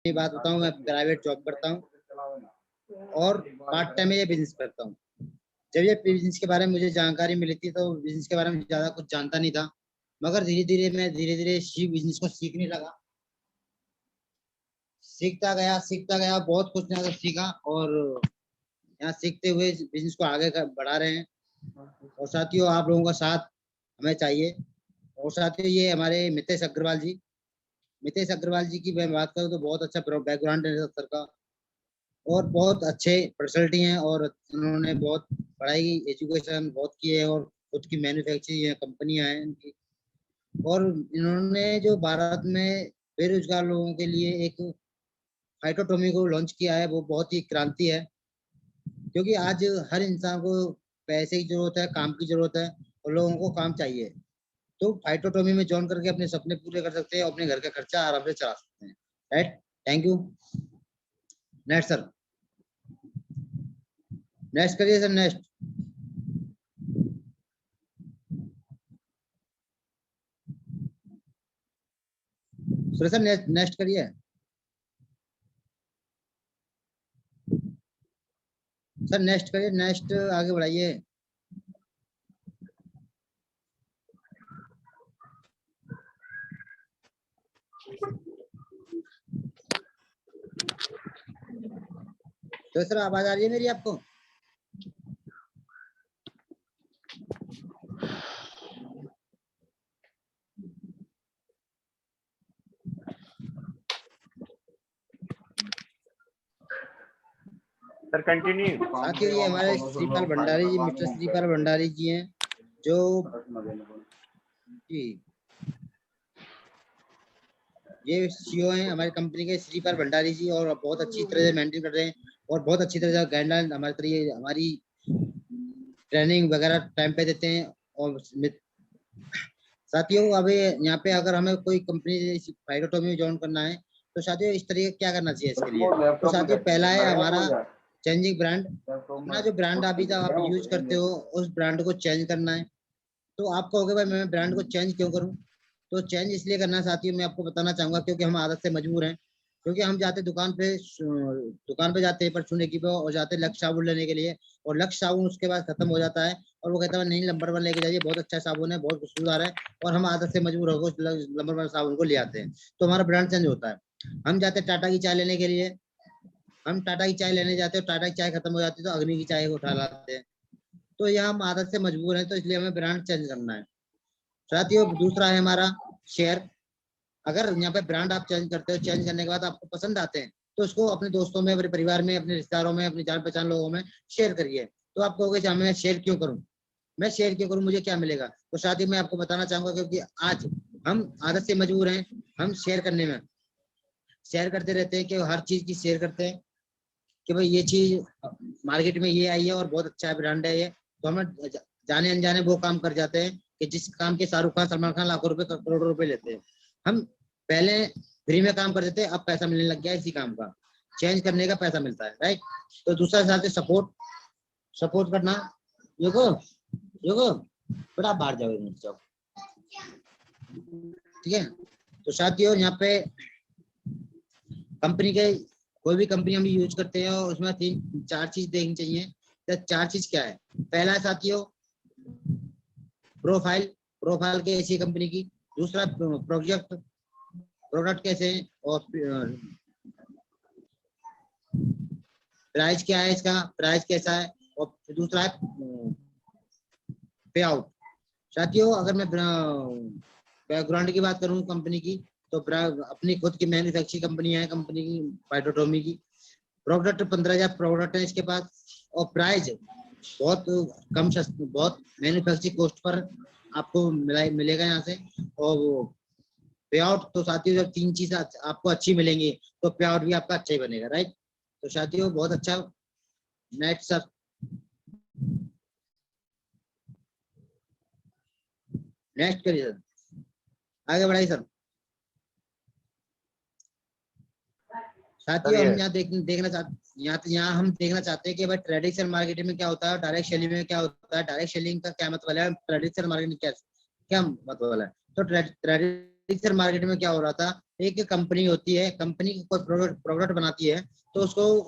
अपनी बात बताऊं, मैं प्राइवेट जॉब करता हूं और पार्ट टाइम में ये बिजनेस करता हूं। जब ये बिजनेस के बारे में मुझे जानकारी मिली थी तो बिजनेस के बारे में ज्यादा कुछ जानता नहीं था, मगर धीरे धीरे इसी बिजनेस को सीखने लगा। सीखता गया, बहुत कुछ यहाँ से सीखा और यहाँ सीखते हुए बिजनेस को आगे बढ़ा रहे हैं। और साथियों, आप लोगों का साथ हमें चाहिए। और साथियों, ये हमारे मितेश अग्रवाल जी की मैं बात करूँ तो बहुत अच्छा बैकग्राउंड है सर का, और बहुत अच्छे पर्सनैलिटी हैं, और उन्होंने बहुत पढ़ाई एजुकेशन बहुत की है, और खुद की मैन्युफैक्चरिंग कंपनियां हैं इनकी। और इन्होंने जो भारत में बेरोजगार लोगों के लिए एक फाइटोटोमी को लॉन्च किया है, वो बहुत ही क्रांति है। क्योंकि आज हर इंसान को पैसे की जरूरत है, काम की जरूरत है, और लोगों को काम चाहिए। तो फाइटोटोमी में ज्वाइन करके अपने सपने पूरे कर सकते हैं और अपने घर का खर्चा आराम से चला सकते हैं। Right, thank you. Next sir, next करिए सर, नेक्स्ट। सर नेक्स्ट करिए सर, नेक्स्ट करिए, नेक्स्ट आगे बढ़ाइए। तो सर आवाज आ रही है मेरी आपको? Sir continue. साथियों, ये हमारे श्रीपाल भंडारी जी, मिस्टर श्रीपाल भंडारी जी हैं, जो जी ये सीईओ हैं हमारी कंपनी के, श्रीपाल भंडारी जी, और बहुत अच्छी तरह से मेंटेन कर रहे हैं और बहुत अच्छी तरह से गाइडलाइन हमारी ट्रेनिंग वगैरह टाइम पे देते हैं। और साथियों, अभी यहाँ पे अगर हमें कोई कंपनी फाइटोटोमी में ज्वाइन करना है तो साथियों इस तरीके क्या करना चाहिए इसके लिए? तो साथियों, पहला है हमारा चेंजिंग ब्रांड। अपना जो ब्रांड अभी तक आप यूज करते हो उस ब्रांड को चेंज करना है। तो आप कहोगे भाई मैं ब्रांड को चेंज क्यों करूं? तो चेंज इसलिए करना है साथियों, मैं आपको बताना चाहूंगा, क्योंकि हम आदत से मजबूर हैं। क्योंकि हम जाते दुकान पे जाते हैं परचून की पे, और जाते हैं लक्स साबुन लेने के लिए, और लक्स साबुन उसके बाद खत्म हो जाता है, और वो कहता है नहीं नंबर 1 लेके जाइए, बहुत अच्छा साबुन है, बहुत खुशबूदार है, और हम आदत से मजबूर होकर नंबर 1 साबुन को ले आते हैं। तो हमारा ब्रांड चेंज होता है। हम जाते हैं टाटा की चाय लेने के लिए, हम टाटा की चाय लेने जाते हैं, टाटा की चाय खत्म हो जाती है तो अग्नि की चाय को उठा लाते हैं। तो यह हम आदत से मजबूर हैं, तो इसलिए हमें ब्रांड चेंज करना है। साथियों, दूसरा है हमारा शेयर। अगर यहाँ पे ब्रांड आप चेंज करते हो, चेंज करने के बाद आपको पसंद आते हैं, तो उसको अपने दोस्तों में, अपने परिवार में, अपने रिश्तेदारों में, अपने जान पहचान लोगों में शेयर करिए। तो आप कहोगे मैं शेयर क्यों करूं, मैं शेयर क्यों करूं, मुझे क्या मिलेगा? तो साथ ही मैं आपको बताना चाहूंगा, क्योंकि आज हम आदत से मजबूर हैं, हम शेयर करने में, शेयर करते रहते हैं, कि हर चीज की शेयर करते हैं कि भाई ये चीज मार्केट में ये आई है और बहुत अच्छा ब्रांड है ये। तो हम जाने अनजाने वो काम कर जाते हैं कि जिस काम के शाहरुख खान, सलमान खान लाखों रुपए, करोड़ों रुपए लेते हैं। हम पहले फ्री में काम करते थे, अब पैसा मिलने लग गया इसी काम का, चेंज करने का पैसा मिलता है। राइट। तो दूसरा साथ सपोर्ट, सपोर्ट करना। देखो देखो बेटा, बाहर जाओ, ठीक है। तो साथियों, यहाँ पे कंपनी के, कोई भी कंपनी हम यूज करते हैं और उसमें 3-4 चीज देखनी चाहिए। तो 4 चीज क्या है? पहला है साथियों प्रोफाइल, प्रोफाइल कैसी है कंपनी की। दूसरा प्रोजेक्ट, प्रोडक्ट कैसे हैं, और प्राइस क्या है इसका, प्राइस कैसा है, और दूसरा है पे आउट। साथियों, अगर मैं बैकग्राउंड की बात करूं कंपनी की, तो अपनी खुद की मैन्युफैक्चरिंग कंपनी है, कंपनी की फाइटोटोमी की। प्रोडक्ट 15,000 प्रोडक्ट है इसके पास, और प्राइस बहुत कम, बहुत मैन्युफैक्चरिंग कॉस्ट पर आपको मिलेगा यहाँ से। और वो पे आउट, तो साथियों जब 3 चीज आपको अच्छी मिलेंगी तो पे आउट भी आपका अच्छा ही बनेगा। राइट। तो साथियों बहुत अच्छा। नेक्स्ट सर, नेक्स्ट करिए सर, आगे बढ़ाइए सर। साथियों, हम यहाँ देखना चाहते, यहाँ हम देखना चाहते हैं कि भाई ट्रेडिशनल मार्केटिंग में क्या होता है, डायरेक्ट सेलिंग में क्या होता है। डायरेक्ट सेलिंग का क्या मतलब है, ट्रेडिशनल मार्केटिंग क्या क्या मतलब है? तो ट्रेडिशनल सर मार्केट में क्या हो रहा था, एक कंपनी होती है, कंपनी कोई प्रोडक्ट बनाती है तो उसको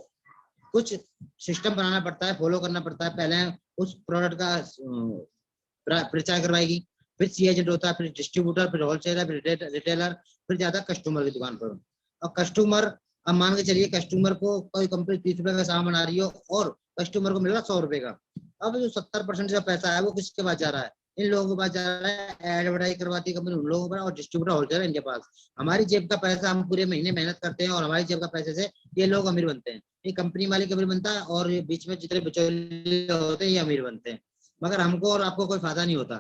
कुछ सिस्टम बनाना पड़ता है, फॉलो करना पड़ता है। पहले उस प्रोडक्ट का प्रचार करवाएगी, फिर सी एजेंट होता है, फिर डिस्ट्रीब्यूटर, फिर होलसेलर, फिर रिटेलर, फिर जाता है कस्टमर की दुकान पर। और कस्टमर, अब मान के चलिए कस्टमर को कोई कंपनी 30 रुपए का सामान बना रही हो और कस्टमर को मिल रहा 100 रुपए का, अब जो 70% का पैसा है वो किसके पास जा रहा है? इन लोगों के पास जा रहा है। एडवर्टाइज करवाती है कंपनी उन लोगों पर, और डिस्ट्रीब्यूटर होलसेलर इनके पास। हमारी जेब का पैसा, हम पूरे महीने मेहनत करते हैं और हमारी जेब का पैसे से ये लोग अमीर बनते हैं। ये कंपनी मालिक अमीर बनता है और ये बीच में जितने बिचौलिए होते हैं ये अमीर बनते हैं, मगर हमको और आपको कोई फायदा नहीं होता।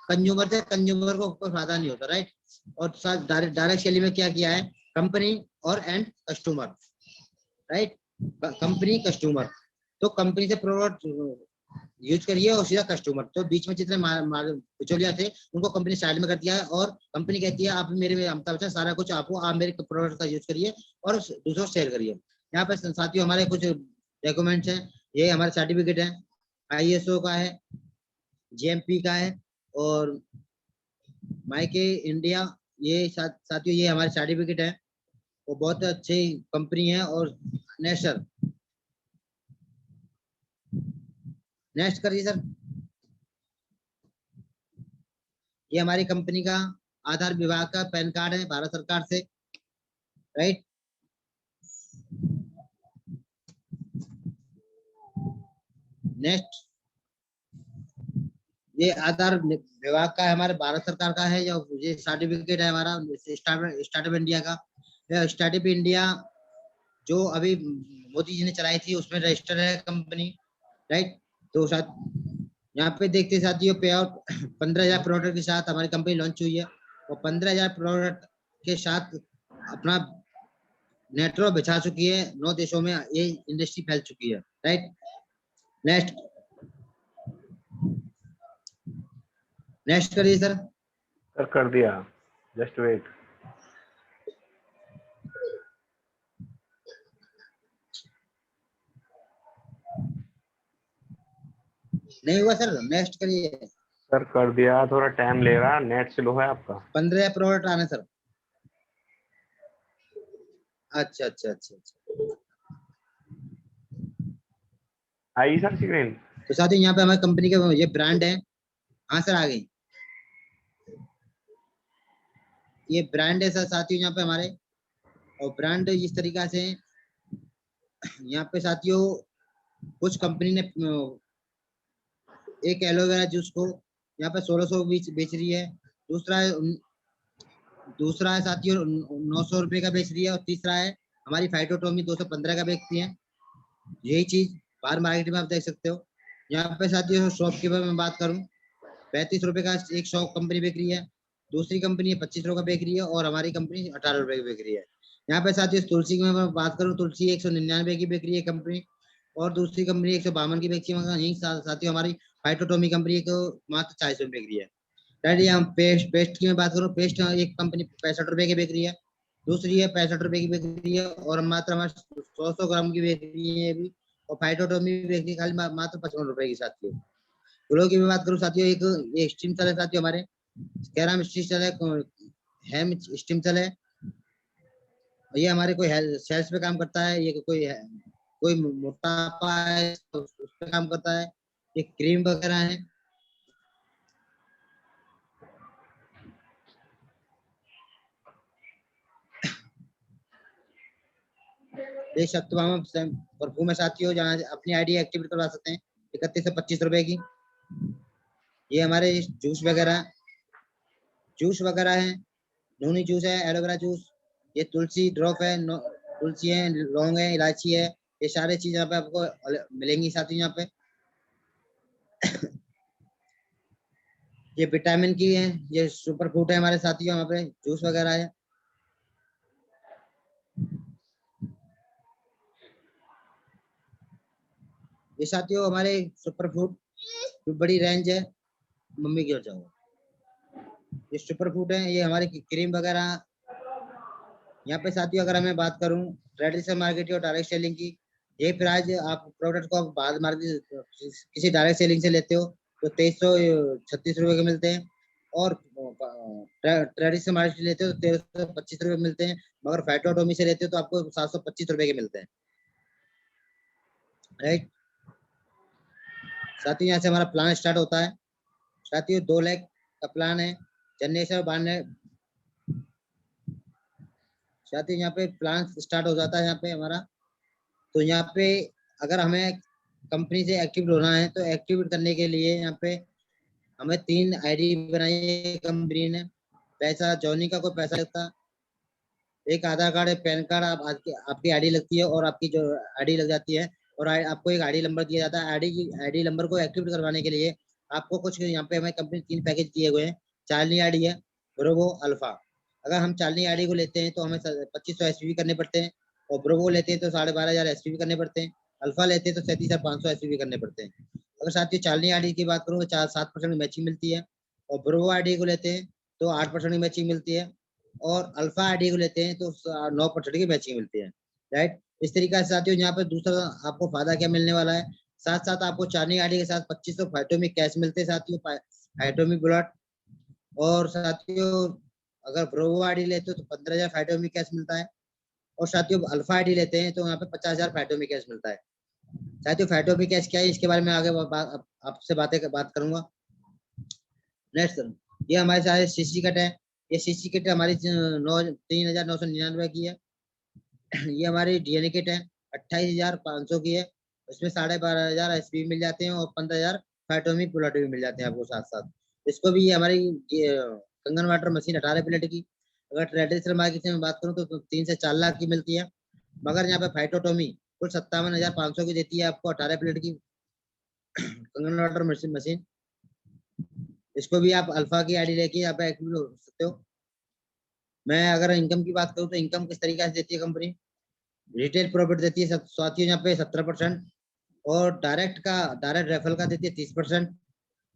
कंज्यूमर को कोई फायदा नहीं होता, राइट। और साथ डायरेक्ट सेलिंग में क्या किया है, कंपनी और and customer, right. Company customer, तो कंपनी से प्रोडक्ट यूज करिए और सीधा कस्टमर, तो बीच में जितने बिचौलिया थे उनको कंपनी साइड में कर दिया है, और कंपनी कहती है आप मेरे अमता सारा कुछ आपको, आप मेरे प्रोडक्ट का यूज करिए और दूसरों शेयर करिए। यहाँ पे साथियों हमारे कुछ डॉक्यूमेंट्स हैं, ये हमारे सर्टिफिकेट है, ISO का है, GMP का है, और माइके इंडिया, ये साथियों ये हमारे सर्टिफिकेट है। वो बहुत अच्छी कंपनी है। और नेक्स्ट करिए सर। ये हमारी कंपनी का आधार विभाग का पैन कार्ड है भारत सरकार से, राइट। नेक्स्ट, ये आधार विभाग का है, हमारे भारत सरकार का है। ये सर्टिफिकेट है हमारा स्टार्टअप इंडिया का। स्टार्टअप इंडिया जो अभी मोदी जी ने चलाई थी उसमें रजिस्टर है कंपनी, राइट। तो साथ यहाँ पे देखते साथियों पे आउट 15,000 प्रोडक्ट के साथ हमारी कंपनी लॉन्च हुई है, और 15,000 प्रोडक्ट के साथ अपना नेटवर्क बिछा चुकी है। 9 देशों में ये इंडस्ट्री फैल चुकी है, राइट। नेक्स्ट, नेक्स्ट करिए सर। सर कर दिया, जस्ट वेट। नहीं हुआ सर, नेक्स्ट करिए। सर कर दिया, थोड़ा टाइम ले रहा, नेट स्लो है आपका। 15 प्रोडक्ट आने सर। अच्छा अच्छा अच्छा अच्छा, आई सर स्क्रीन। तो साथियों यहाँ पे हमारी कंपनी के ये ब्रांड है। हाँ सर आ गई, ये ब्रांड है सर साथियों यहाँ पे हमारे। और ब्रांड इस तरीका से यहाँ पे साथियों, कुछ कंपनी ने एक एलोवेरा जूस को यहाँ पे 1600 बेच रही है। दूसरा है साथियों 900 रुपए का बेच रही है। और तीसरा है हमारी फाइटोटोमी 215 का बेचती है। यही चीज बाहर मार्केट में आप देख सकते हो। यहाँ पे साथियों शॉपकीपर में बात करूँ, 35 रुपए का एक शॉप कंपनी बेच रही है, दूसरी कंपनी 25 रुपए का बेच रही है, और हमारी कंपनी 18 रुपए की बेच रही है। यहाँ पे साथियों तुलसी की मैं बात करूँ, तुलसी 199 की बेच रही है कंपनी, और दूसरी कंपनी 152 की बेच रही है। यही साथियों हमारी फाइटोटोमी कंपनी को मात्र 40 रुपए बेच रही है। डैडी हम पेस्ट की मैं बात करूँ, पेस्ट एक कंपनी 65 रुपए की बेच रही है, दूसरी है 65 रुपए की बेच रही है, और मात्र हमारे 100 ग्राम की बेच रही है अभी। और फाइटोटोमी बेच रही है खाली मात्र 55 रुपए की साथियों। फूलों की भी बात करूँ साथियों, एक स्टीम चल है साथियों हमारे, कैरम स्टीम चल है, हेम स्टीम चल है। ये हमारे कोई सेल्स पे काम करता है, ये कोई मोटापा है तो उस पे काम करता है। ये क्रीम वगैरह है। देख सकते हो हम परफ्यूम है साथियों, जहाँ अपनी आईडी एक्टिवेट करवा सकते हैं 31 से 25 रुपए की। ये हमारे जूस वगैरह है, नूनी जूस है, एलोवेरा जूस, ये तुलसी ड्रॉप है, तुलसी है, लौंग है, इलायची है। ये सारी चीज यहाँ पे आपको मिलेंगी साथियों यहाँ पे। ये विटामिन की है, ये सुपर फूड है हमारे साथियों, यहाँ पे जूस वगैरह है। ये साथियों हमारे सुपर फूड बड़ी रेंज है। मम्मी की ओर जाओ, ये सुपर फूड है, ये हमारी क्रीम वगैरह। यहाँ पे साथियों अगर मैं बात करूँ ट्रेडिशनल मार्केट और डायरेक्ट सेलिंग की, ये प्राइस आप प्रोडक्ट को बाद मार्केट किसी डायरेक्ट सेलिंग से लेते हो तो 2336 रुपए के मिलते हैं, और ट्रेडिशनल मार्केट लेते हो तो 1325 रुपए मिलते हैं, मगर फाइटोटॉमी से लेते हो तो आपको 725 रुपए के मिलते हैं, राइट। साथियों यहाँ से हमारा प्लान स्टार्ट होता है। साथियों 2 लाख का प्लान है, जनरेशन बांधने। साथियों यहाँ पे प्लान स्टार्ट हो जाता है यहाँ पे हमारा। तो यहाँ पे अगर हमें कंपनी से एक्टिव होना है तो एक्टिवेट करने के लिए यहाँ पे हमें 3 आईडी बनाई है कंपनी ने। पैसा जॉनी का कोई पैसा लगता, एक आधार कार्ड है, पैन कार्ड, आपकी आईडी लगती है और आपकी जो आईडी लग जाती है, और आपको एक आईडी नंबर दिया जाता है। आईडी नंबर को एक्टिवेट करवाने के लिए आपको कुछ यहाँ पे हमें कंपनी 3 पैकेज दिए हुए हैं। चार्ली आईडी है, ब्रोवो, अल्फा। अगर हम चार्ली आईडी को लेते हैं तो हमें 2500 एसपीवी करने पड़ते हैं, और ब्रोवो लेते हैं तो 12,500 एसपीवी करने पड़ते हैं, अल्फा लेते हैं तो 37,500 एसपीवी करने पड़ते हैं। अगर साथियों चार्ली आईडी की बात करूँ तो 7% मैचिंग मिलती है, और ब्रोवो आईडी को लेते हैं तो 8% की मैचिंग मिलती है, और अल्फा आईडी को लेते हैं तो 9% की मैचिंग मिलती है, राइट। इस तरीके से साथियों यहाँ पे दूसरा आपको फायदा क्या मिलने वाला है, साथ साथ आपको चार्ली आईडी के साथ 2500 फाइटोमिक कैश मिलते हैं साथियों, फाइटोमिक ब्लॉट। और साथियों अगर ब्रोवो आईडी लेते हो तो 15,000 फाइटोमिक कैश मिलता है, और साथियों अल्फा आईडी लेते हैं तो यहाँ पे 50,000 फाइटोमिक कैश मिलता है। साथियों फाइटोमिक कैश क्या है, इसके बारे में आगे आपसे बात करूंगा। नेक्स्ट, ये हमारे सारे सीसी कट है। ये सीसी किट हमारी 3,999 की है। ये हमारी डीएनए किट है, 28,500 की है। उसमें 12,500 एसपी मिल जाते हैं और 15,000 फाइटोमिक प्लॉट भी मिल जाते हैं आपको साथ साथ। इसको भी हमारी कंगन वाटर मशीन 18 प्लेट की, अगर ट्रेडिशनल मार्केट में बात करूँ तो 3 से 4 लाख की मिलती है, मगर यहाँ पे फाइटोटोमी कुल 57,500 की देती है आपको 18 प्लेट की कंगन वाटर मशीन। इसको भी आप अल्फा की आईडी लेके यहाँ पे एक्टिव हो सकते हो। मैं अगर इनकम की बात करूँ तो इनकम किस तरीके से देती है कंपनी, रिटेल प्रॉफिट देती है साथियों यहाँ पे 17%, और डायरेक्ट रेफरल का देती है 30%,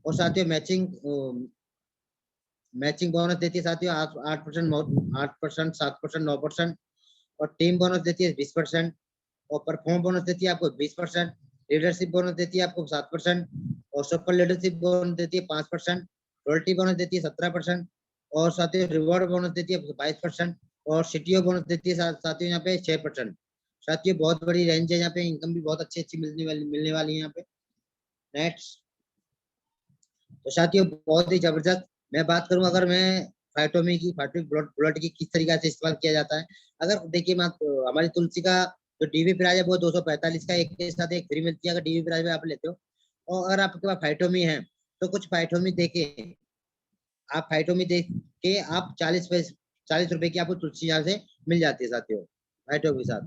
और साथियों मैचिंग बोनस देती है साथियों 8%, 7%, 9%, और टीम बोनस देती है 20%, और परफॉर्म बोनस देती है आपको 20%, लीडरशिप बोनस देती है आपको 7%, और सुपर लीडरशिप बोनस देती है 5%, रॉयल्टी बोनस देती है 17%, और साथियों रिवॉर्ड बोनस देती है 22%, और सीटीओ बोनस देती है साथियों यहाँ पे 6%। साथियों बहुत बड़ी रेंज है यहाँ पे, इनकम भी बहुत अच्छी मिलने वाली है यहाँ पे। नेक्स्ट, तो साथियों बहुत ही जबरदस्त। मैं बात करूं अगर मैं फाइटोमिक ब्लड की किस तरीके से इस्तेमाल किया जाता है। अगर देखिए हमारी तुलसी का जो डीवी प्राइस है वो 245 का, एक के साथ एक फ्री मिलती है अगर डीवी प्राइस में आप लेते हो। और अगर आपके पास फाइटोमी है तो कुछ फाइटोमी देके आप 40 रुपए की आपको तुलसी यहाँ से मिल जाती है साथियों फाइटोमी के साथ।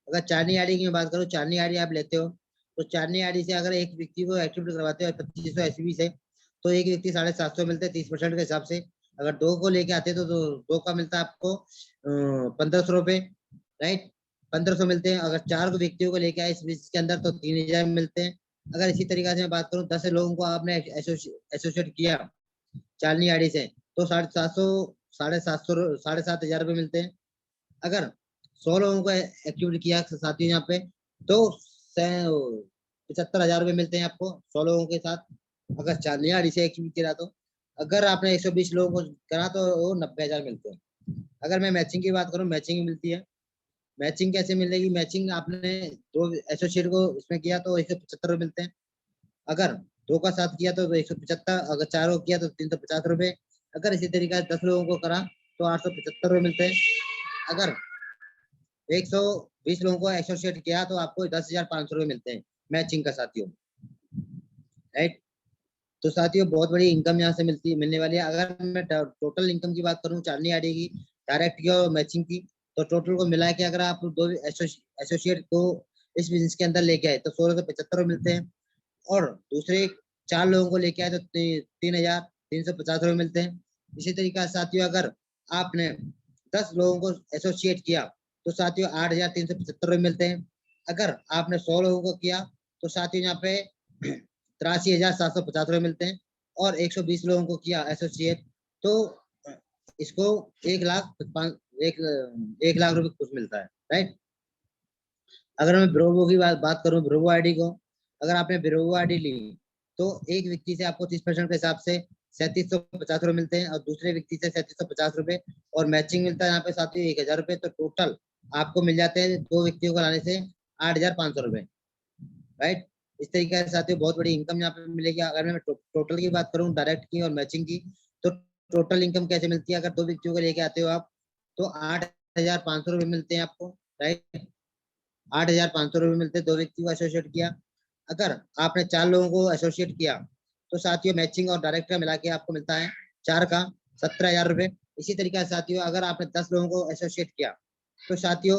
अगर चार्नी आड़ी की बात करूँ, चार्नी आड़ी आप लेते हो तो चार्नी आड़ी से अगर एक व्यक्ति को एक्टिवेट करवाते हो 2500 एसबी से, तो एक व्यक्ति 750 मिलते हैं 30% के हिसाब से। अगर 2 को लेके आते तो 2 का मिलता है आपको 1,500 रुपए, राइट, 1,500 मिलते हैं। अगर 4 व्यक्तियों को लेके आए इस बीच के अंदर तो 3,000 मिलते हैं। अगर इसी तरीके से मैं बात करूँ 10 लोगों को आपने एसोसिएट किया चार्नी आड़ी से तो 750, 7,500 मिलते हैं। अगर 100 लोगों को एक्टिवेट किया साथियों यहाँ पे तो 75,000 रुपए मिलते हैं आपको 100 लोगों के साथ, अगर चार्नी आड़ी से एक्टिवेट किया तो। अगर आपने 120 लोगों को करा तो वो 90,000 मिलते हैं। अगर मैं मैचिंग की बात करूँ, मैचिंग मिलती है। मैचिंग कैसे मिलेगी, मैचिंग आपने 2 एसोसिएट को इसमें किया तो 175 रुपए मिलते हैं। अगर 2 का साथ किया तो 175, अगर 4 को किया तो 350 रुपए। अगर इसी तरीके से 10 लोगों को करा तो 875 रुपए मिलते हैं। अगर 120 लोगों को एसोसिएट किया तो आपको 10,500 रुपए मिलते हैं मैचिंग का साथियों, राइट। तो साथियों बहुत बड़ी इनकम यहाँ से मिलने वाली है। अगर मैं टोटल इनकम की बात करूँ चार्नी आईडी की, डायरेक्ट की और मैचिंग की, तो टोटल को मिला के अगर आप 2 एसोसिएट को इस बिजनेस के अंदर लेके आए तो 1,675 मिलते हैं, और दूसरे 4 लोगों को लेके आए तो 3,350 रुपए मिलते हैं। इसी तरीके से साथियों अगर आपने 10 लोगों को एसोसिएट किया तो साथियों 8,375 रुपए मिलते हैं। अगर आपने 100 लोगों को किया तो साथियों यहाँ पे 83,750 रुपए मिलते हैं, और 120 लोगों को किया एसोसिएट तो इसको 1 लाख रुपए कुछ मिलता है, राइट। अगर मैं ब्रोवो की बात करूं, ब्रोवो आईडी को अगर आपने ब्रोवो आईडी ली तो एक व्यक्ति से आपको 30% के हिसाब से 3750 रुपए मिलते हैं और दूसरे व्यक्ति से 3750 रुपए और मैचिंग मिलता है यहाँ पे साथियों 1000 रुपए। तो टोटल आपको मिल जाते हैं 2 व्यक्तियों को लाने से 8500 रुपए, राइट। इस तरीके से साथियों बहुत बड़ी इनकम यहाँ पे मिलेगी। अगर मैं टोटल की बात करूँ डायरेक्ट की और मैचिंग की, तो टोटल इनकम कैसे मिलती है? अगर 2 व्यक्तियों को लेके आते हो आप तो 8500 रुपए मिलते हैं आपको, राइट। 8500 रुपए मिलते हैं 2 व्यक्ति को एसोसिएट किया। अगर आपने 4 लोगों को एसोसिएट किया तो साथियों मैचिंग और डायरेक्ट का मिला के आपको मिलता है 4 का 17,000 रुपए। इसी तरीके से साथियों अगर आपने 10 लोगों को एसोसिएट किया तो साथियों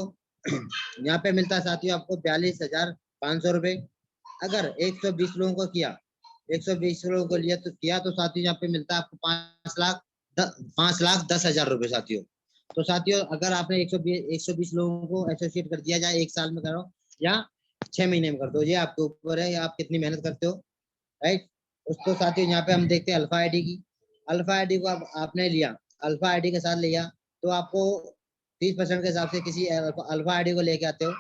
यहाँ पे मिलता है साथियों आपको 42,500 रुपए। अगर 120 लोगों को किया, 120 लोगों को लिया तो साथियों यहाँ पे मिलता है आपको 5,10,000 रुपए साथियों। तो साथियों अगर आपने 120 लोगों को एसोसिएट कर दिया, जाए 1 साल में करो या 6 महीने में कर दो, ये आपके ऊपर है, आप कितनी मेहनत करते हो, राइट। उसको साथियों यहाँ पे हम देखते हैं अल्फा आईडी की। अल्फा आईडी को आपने लिया, अल्फा आईडी के साथ लिया तो आपको 30% के हिसाब से किसी अल्फा आईडी को लेके आते हो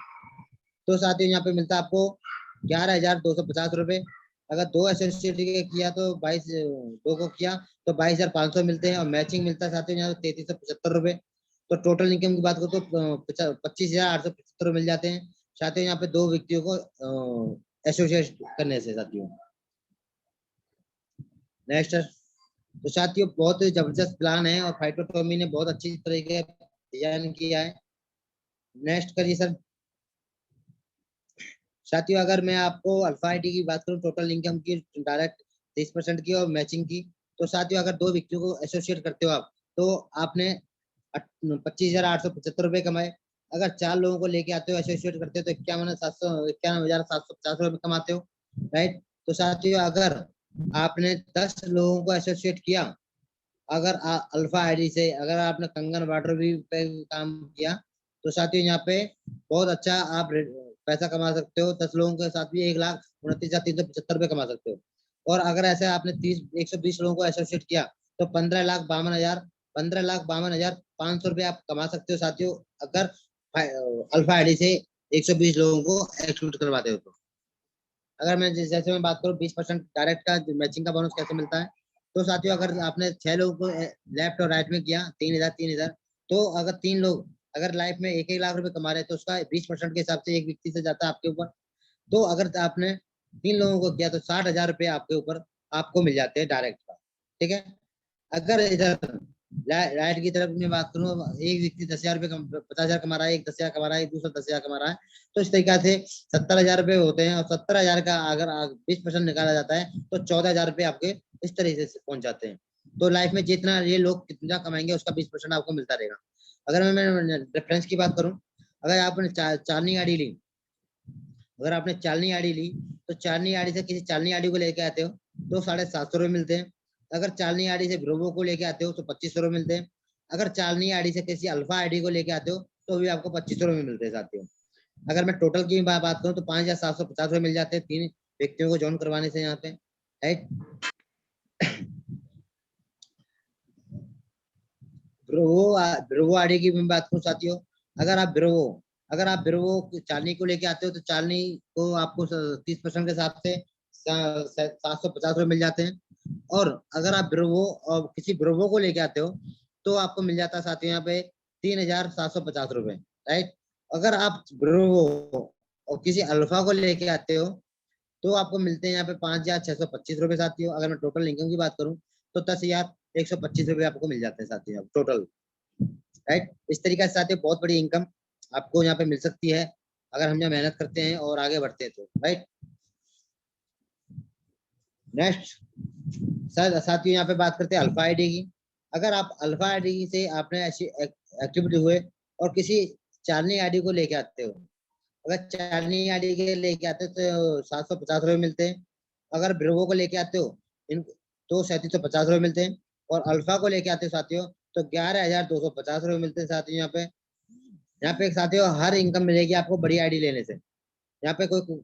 तो साथियों यहाँ पे मिलता है आपको 11,250 रुपए। अगर 2 एसोसिएट किया तो 2 को किया तो 22,500 मिलते हैं और मैचिंग मिलता है साथियों यहाँ 3,375 रुपए। तो टोटल इनकम की बात करो तो 25,875 मिल जाते हैं साथियों यहाँ पे 2 व्यक्तियों को एसोसिएट करने से साथियों। नेक्स्ट तो साथियों बहुत जबरदस्त प्लान है और फाइटोटॉमी ने बहुत अच्छी तरीके डिजाइन किया है। नेक्स्ट करिए सर। साथियों अगर मैं आपको अल्फा आईडी की बात करूं टोटल इनकम की डायरेक्ट 30% की और मैचिंग की, तो साथियों अगर 2 व्यक्तियों को एसोसिएट करते हो आप तो आपने 25,875 रुपए कमाए। अगर 4 लोगों को लेके आते हो एसोसिएट करते हो तो 51,750 रुपए कमाते हो, राइट। तो साथियों अगर आपने 10 लोगों को एसोसिएट किया, अगर अल्फा आईडी से अगर आपने कंगन वाटर भी पे काम किया तो साथियों यहाँ पे बहुत अच्छा आप पैसा कमा सकते हो। 10 लोगों के साथ भी 1,29,375 रुपए कमा सकते हो। और अगर ऐसे आपने 120 लोगों को एसोसिएट किया तो 15,52,500 रुपए आप कमा सकते हो साथियों, अगर अल्फा आईडी से 120 लोगों को एक्टिवेट करवाते हो तो। अगर मैं जैसे मैं बात करूँ 20% डायरेक्ट का मैचिंग का बोनस कैसे मिलता है, तो साथियों अगर आपने 6 लोगों को लेफ्ट और राइट में किया 3,000 तो अगर 3 लोग अगर लाइफ में 1-1 लाख रुपए कमा रहे हैं तो उसका 20% के हिसाब से एक व्यक्ति से जाता है आपके ऊपर। तो अगर आपने 3 लोगों को किया तो 60,000 रुपए आपके ऊपर आपको मिल जाते हैं डायरेक्ट का, ठीक है। अगर इधर राइट की तरफ में बात करूँ, एक व्यक्ति 10,000 रुपए 50,000 कमा रहा है, एक 10,000 कमा रहा है, एक दूसरा 10,000 कमा रहा है, तो इस तरीके से 70,000 रुपए होते हैं और 70,000 का अगर 20% निकाला जाता है तो 14,000 रुपए आपके इस तरीके से पहुंच जाते हैं। तो लाइफ में जितना ये लोग कितना कमाएंगे उसका 20% आपको मिलता रहेगा। अगर मैं रेफरेंस की बात करूँ, अगर आपने चालनी आईडी ली, अगर आपने चालनी आईडी ली तो चालनी आईडी से किसी चालनी आईडी को लेके आते हो तो 750 रुपए मिलते हैं। अगर चालनी आईडी से ब्रोवो को लेके आते हो तो 2500 रुपए मिलते हैं। अगर चालनी आईडी से किसी अल्फा आईडी को लेके आते हो तो भी आपको 2500 रुपए मिलते हैं साथियों। अगर मैं टोटल की बात करूँ तो 5,750 रुपए मिल जाते हैं 3 व्यक्तियों को ज्वाइन करवाने से यहाँ पे, राइट। ब्रोवो आईडी की मैं बात करूँ साथियों, अगर आप ब्रोवो चालनी को लेके आते हो तो चालनी को आपको 30% के हिसाब से 750 रुपए मिल जाते हैं। और अगर आप ब्रोवो और किसी ब्रोवो को लेके आते हो तो आपको मिल जाता है साथियों यहाँ पे 3,750 रुपए, राइट। अगर आप ब्रोवो और किसी अल्फा को लेके आते हो तो आपको मिलते हैं यहाँ पे 5,625 रुपए साथियों। अगर मैं टोटल इनकम की बात करूँ तो 10,125 रुपए आपको मिल जाते हैं साथियों टोटल, राइट। इस तरीके से साथियों बहुत बड़ी इनकम आपको यहाँ पे मिल सकती है अगर हम यहाँ मेहनत करते हैं और आगे बढ़ते हैं तो, राइट। नेक्स्ट सर साथियों यहाँ पे बात करते हैं अल्फा आईडी की। अगर आप अल्फा आईडी से आपने ऐसी एक्टिविटी हुए और किसी चालनी आईडी को लेके आते हो, अगर चालनी आईडी के लेके आते हो तो 750 रुपए मिलते हैं। अगर ब्रोवो को लेके आते हो तो 3750 रुपए मिलते हैं। और अल्फा को लेके आते हो साथियों तो 11,250 रुपए मिलते हैं साथियों। यहाँ पे साथियों हर इनकम मिलेगी आपको बड़ी आईडी लेने से, यहाँ पे कोई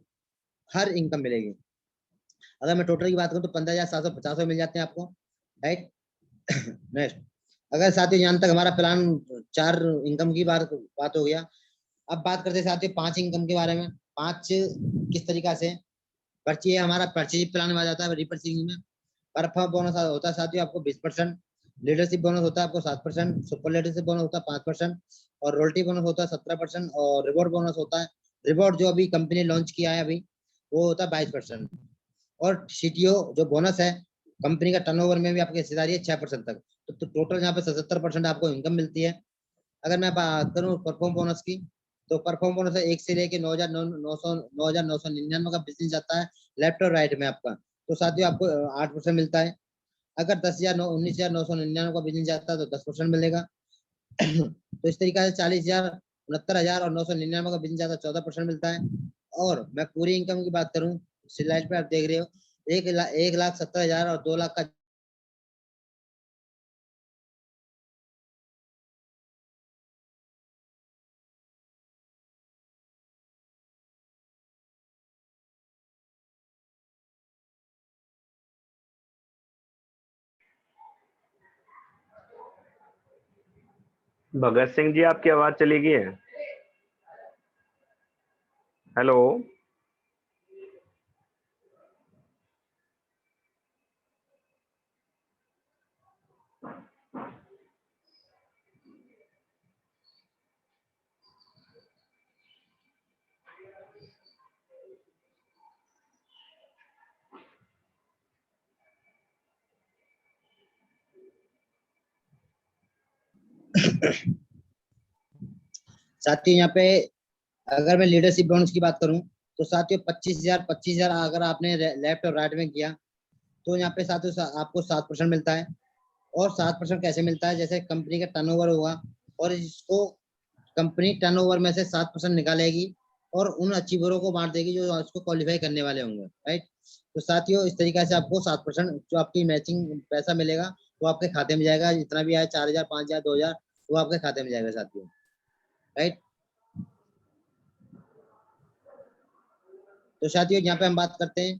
हर इनकम मिलेगी। अगर मैं टोटल की बात करूँ तो 15,750 रुपए मिल जाते हैं आपको, राइट। नेक्स्ट अगर साथियों यहाँ तक हमारा प्लान 4 इनकम की बात हो गया। अब बात करते हैं साथियों 5 इनकम के बारे में। 5 किस तरीका से हमारा परचेज प्लान में आ जाता है, रिपर्चेजिंग में परफॉर्म बोनस होता है साथियों आपको 20%, लीडरशिप बोनस होता है आपको 7%, सुपर लीडरशिप बोनस होता है 5% और रॉयल्टी बोनस होता है 17% और रिवॉर्ड बोनस होता है, रिवॉर्ड जो अभी कंपनी लॉन्च किया है अभी वो होता है 22%। और सीटीओ जो बोनस है कंपनी का टर्नओवर में भी आपकी हिस्सेदारी है 6% तक, तो टोटल यहाँ पे 77% आपको इनकम मिलती है। अगर मैं बात करूँ परफॉर्म बोनस की, तो परफॉर्म बोनस है 1 से लेके 9,999 का बिजनेस जाता है लेफ्ट और राइट में आपका, तो साथियों आपको 8% मिलता है। अगर 19,999 का बिजनेस जाता है तो 10% मिलेगा। तो इस तरीके से 40,000, 69,000 और 999 का बिजनेस जाता है 14% मिलता है। और मैं पूरी इनकम की बात करूँ, स्लाइड पे आप देख रहे हो 1,70,000 और 2 लाख का भगत सिंह जी आपकी आवाज चली गई है। हेलो। साथियों यहाँ पे अगर मैं लीडरशिप बोनस की बात करूं तो साथियों 25,000 अगर आपने लेफ्ट और राइट में किया तो यहाँ पे साथियों आपको 7% मिलता है। और 7% कैसे मिलता है, जैसे कंपनी का टर्नओवर हुआ और इसको कंपनी टर्नओवर में से 7% निकालेगी और उन अचीवरों को बांट देगी जो उसको क्वालिफाई करने वाले होंगे, राइट। तो साथियों इस तरीके से आपको 7% जो आपकी मैचिंग पैसा मिलेगा वो आपके खाते में जाएगा, जितना भी आए 4,000, 5,000, 2,000 वो आपके खाते में जाएगा साथियों, राइट। तो साथियों यहाँ पे हम बात करते हैं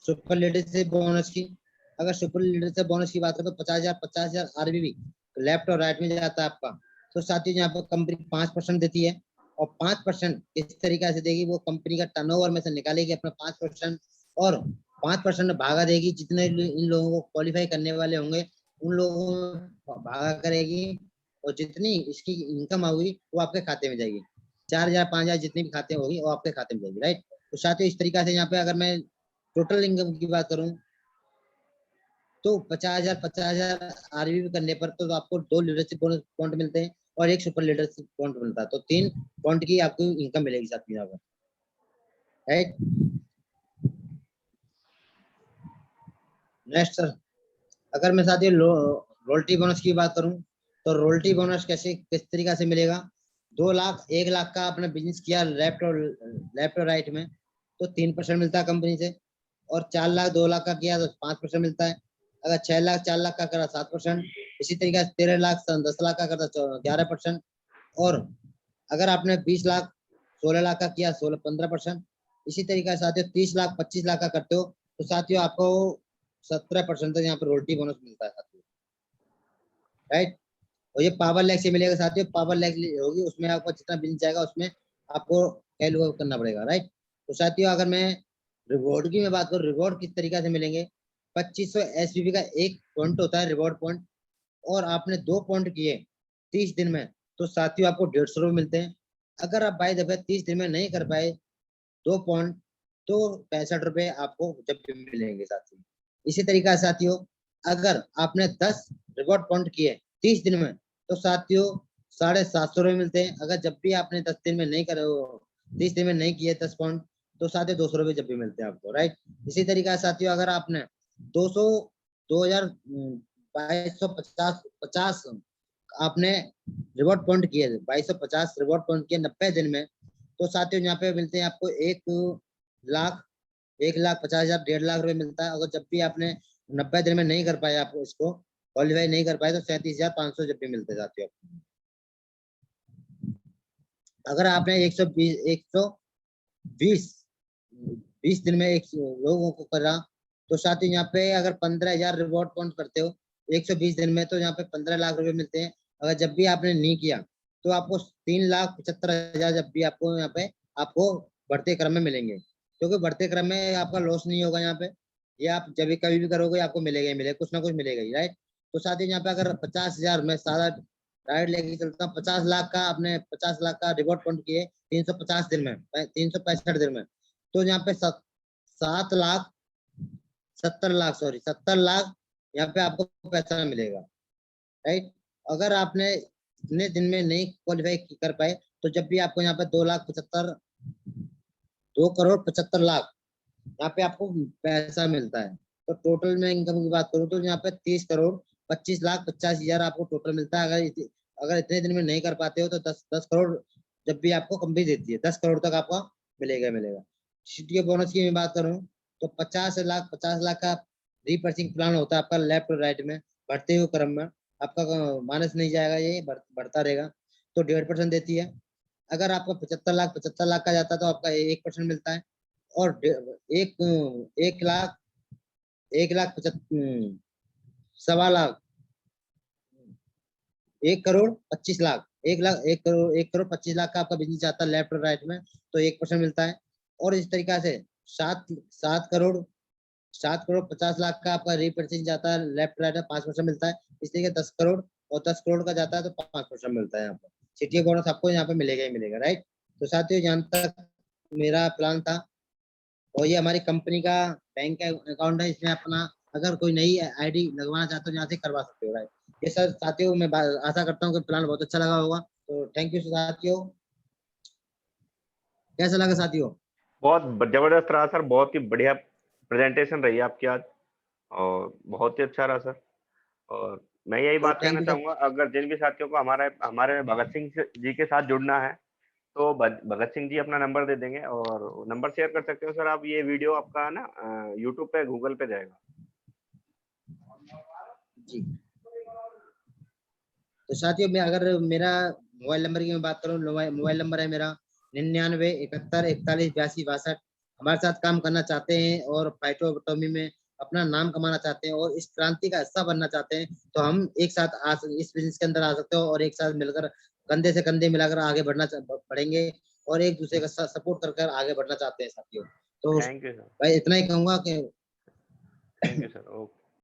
सुपर लीडरशिप बोनस की। अगर सुपर लीडरशिप बोनस की बात करें तो 50,000 आरबीबी लेफ्ट और राइट में जाता है आपका। तो साथियों यहाँ पर कंपनी 5% देती है और 5% इस तरीके से देगी, वो कंपनी का टर्नओवर में से निकालेगी अपना 5% और 5% भागा देगी जितने इन लोगों को क्वालिफाई करने वाले होंगे उन लोगों को भागा करेगी और जितनी इसकी इनकम होगी वो आपके खाते में जाएगी। 4,000, 5,000 जितनी भी खाते होगी वो आपके खाते में जाएगी, राइट। तो साथियों इस तरीके से यहाँ पे अगर मैं टोटल इनकम की बात करूं तो 50,000 आरबीबी करने पर तो आपको 2 लीडरशिप बोनस पॉइंट मिलते हैं और 1 सुपर लीडरशिप पॉइंट मिलता है, तो 3 पॉइंट की आपको इनकम मिलेगी साथ में, राइट। नेक्स्ट सर, अगर मैं साथियों रॉयल्टी बोनस की बात करूं तो रॉयल्टी बोनस कैसे किस तरीके से मिलेगा। 2 लाख 1 लाख का आपने बिजनेस किया लेफ्ट और राइट में तो 3% मिलता है कंपनी से, और 4 लाख 2 लाख का किया तो 5% मिलता है। अगर 6 लाख 4 लाख का करा 7%, इसी तरीके से 13 लाख 10 लाख का करता 11%, और अगर आपने 20 लाख 16 लाख का किया 15%, इसी तरीके से साथियों 30 लाख 25 लाख का करते हो तो साथियों आपको 17% तक यहाँ पर रोल्टी बोनस मिलता है साथियों, राइट। और ये पावर लैक से मिलेगा साथियों, पावर लैक होगी उसमें आपको जितना बिल जाएगा उसमें आपको कैलकुलेट करना पड़ेगा, राइट। तो साथियों अगर मैं रिवॉर्ड की मैं बात करूँ, रिवॉर्ड किस तरीके से मिलेंगे। 2500 एसपीपी का एक पॉइंट होता है रिवॉर्ड पॉइंट, और आपने 2 पॉइंट किए 30 दिन में तो साथियों आपको 150 रुपये मिलते हैं। अगर आप बाई दफे 30 दिन में नहीं कर पाए 2 पॉइंट तो 65 रुपये आपको जब भी मिलेंगे साथियों। इसी तरीका से साथियों अगर आपने 10 रिवॉर्ड पॉइंट किए 30 दिन में तो साथियों 750 रुपये मिलते हैं। अगर जब भी आपने 10 दिन में नहीं करे 30 दिन में नहीं किए 10 पॉइंट तो साथियों 200 रुपये जब भी मिलते हैं आपको, राइट। इसी तरीका से साथियों अगर आपने 200 2250 आपने रिवॉर्ड पॉइंट किए 2250 रिवॉर्ड पॉइंट किए 90 दिन में तो साथियों यहाँ पे मिलते हैं आपको 1,50,000 1,50,000 1.5 लाख मिलता है। अगर जब भी आपने 90 दिन में नहीं कर पाए आपको इसको क्वालिफाई नहीं कर पाए तो 37,500 जब भी मिलते जाते हो। अगर आपने 120 दिन में एक लोगों को करा तो साथियों यहाँ पे अगर 15,000 रिवॉर्ड पॉइंट करते हो 120 दिन में तो यहाँ पे 15 लाख रुपए मिलते हैं। अगर जब भी आपने नहीं किया तो आपको 3,75,000 जब भी आपको यहाँ पे आपको बढ़ते क्रम में मिलेंगे, क्योंकि बढ़ते क्रम में आपका लॉस नहीं होगा यहाँ पे, ये आप जब भी कभी भी करोगे आपको मिलेगा ही मिलेगा, कुछ ना कुछ मिलेगा ही, राइट। तो साथियों यहाँ पे अगर 50,000 मैं सादा डायरेक्ट लेके चलता हूँ, 50 लाख का आपने 50 लाख का रिवॉर्ड फंड किए 350 दिन में, 365 दिन में, तो यहाँ पे 70 लाख यहाँ पे आपको पैसा मिलेगा, राइट। अगर आपने इतने दिन में नहीं क्वालिफाई कर पाए तो जब भी आपको यहाँ पे 2,75,00,000 यहाँ पे आपको पैसा मिलता है। तो टोटल में इनकम की बात करूँ तो यहाँ पे 30,25,85,000 आपको टोटल मिलता है। अगर इतने दिन में नहीं कर पाते हो तो 10 करोड़ जब भी आपको कंपनी देती है, 10 करोड़ तक आपका मिलेगा। सीटीओ बोनस की मैं बात करूँ तो 50 लाख का रीपर्सिंग प्लान होता है आपका लेफ्ट और राइट में, बढ़ते हुए क्रम में आपका माइनस नहीं जाएगा, ये बढ़ता रहेगा। तो 1.5% देती है। अगर आपका 75 लाख का जाता है तो आपका 1% मिलता है। और एक लाख 1,75,00,000 1,25,00,000 1 करोड़ 25 लाख का आपका बिजनेस जाता है लेफ्ट और राइट में, तो 1% मिलता है। और इस तरीका से 7 करोड़ 50 लाख का आपका रीपर्चेज जाता है लेफ्ट राइट में, 5% मिलता है। इस तरीके 10 करोड़ और 10 करोड़ का जाता है तो 5% मिलता है यहाँ पर। सीटीओ बोनस आपको यहाँ पे मिलेगा ही मिलेगा, राइट। तो साथियों जहाँ तक मेरा प्लान था, और ये हमारी कंपनी का बैंक अकाउंट है, इसमें अपना अगर कोई नई आईडी लगवाना चाहते हो यहाँ से करवा सकते हो, राइट। ये सर साथियों मैं आशा करता हूँ कि प्लान बहुत अच्छा लगा होगा। तो थैंक यू साथियों। कैसा लगा साथियों? बहुत जबरदस्त रहा सर, बहुत ही बढ़िया प्रेजेंटेशन रही आपकी आज, और बहुत ही अच्छा रहा सर। और मैं यही तो बात थैंक कहना यू सर। चाहूंगा, अगर जिन भी साथियों को हमारे भगत सिंह जी के साथ जुड़ना है तो भगत सिंह जी अपना नंबर दे देंगे, और नंबर शेयर कर सकते हो सर आप। ये वीडियो आपका ना यूट्यूब पे, गूगल पे जाएगा जी। तो साथियों मैं अगर मेरा मोबाइल नंबर की मैं बात करूँ, मोबाइल नंबर है मेरा 99 71 41 82 62। हमारे साथ काम करना चाहते हैं और फाइटोटॉमी में अपना नाम कमाना चाहते हैं और इस क्रांति का हिस्सा बनना चाहते हैं, तो हम एक साथ इस बिजनेस के अंदर आ सकते हो और एक साथ मिलकर कंधे से कंधे मिलाकर आगे बढ़ेंगे और एक दूसरे का सपोर्ट कर आगे बढ़ना चाहते हैं साथियों। तो थैंक यू सर। भाई इतना ही कहूंगा कि थैंक यू सर। ओके।